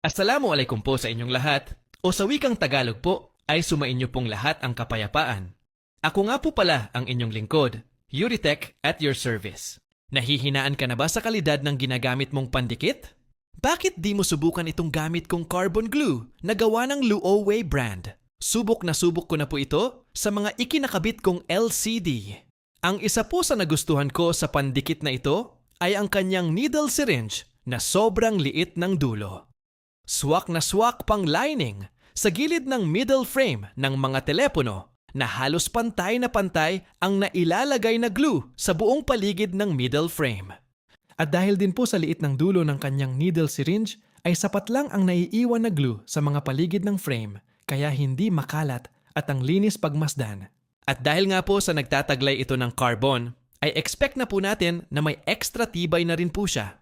Assalamualaikum po sa inyong lahat. O sa wikang Tagalog po, ay sumainyo pong lahat ang kapayapaan. Ako nga po pala ang inyong lingkod, Yuritech at your service. Nahihinaan ka na ba sa kalidad ng ginagamit mong pandikit? Bakit di mo subukan itong gamit kong carbon glue na gawa ng Luowei brand? Subok na subok ko na po ito sa mga ikinakabit kong LCD. Ang isa po sa nagustuhan ko sa pandikit na ito ay ang kanyang needle syringe na sobrang liit ng dulo. Swak na swak pang lining sa gilid ng middle frame ng mga telepono na halos pantay na pantay ang nailalagay na glue sa buong paligid ng middle frame. At dahil din po sa liit ng dulo ng kanyang needle syringe, ay sapat lang ang naiiwan na glue sa mga paligid ng frame, kaya hindi makalat at ang linis pagmasdan. At dahil nga po sa nagtataglay ito ng carbon, ay expect na po natin na may extra tibay na rin po siya.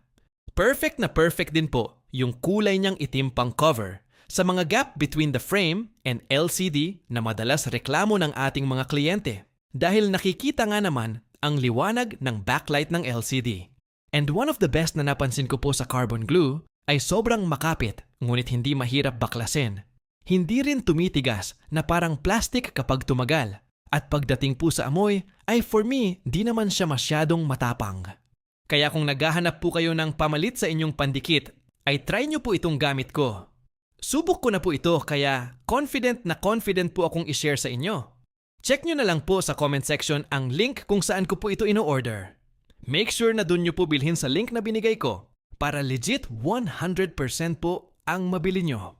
Perfect na perfect din po yung kulay niyang itim pang cover sa mga gap between the frame and LCD na madalas reklamo ng ating mga kliyente dahil nakikita nga naman ang liwanag ng backlight ng LCD. And one of the best na napansin ko po sa carbon glue ay sobrang makapit ngunit hindi mahirap baklasin. Hindi rin tumitigas na parang plastic kapag tumagal. At pagdating po sa amoy ay for me di naman siya masyadong matapang. Kaya kung naghahanap po kayo ng pamalit sa inyong pandikit ay try nyo po itong gamit ko. Subok ko na po ito kaya confident po akong i-share sa inyo. Check nyo na lang po sa comment section ang link kung saan ko po ito ino-order. Make sure na dun nyo po bilhin sa link na binigay ko para legit 100% po ang mabili nyo.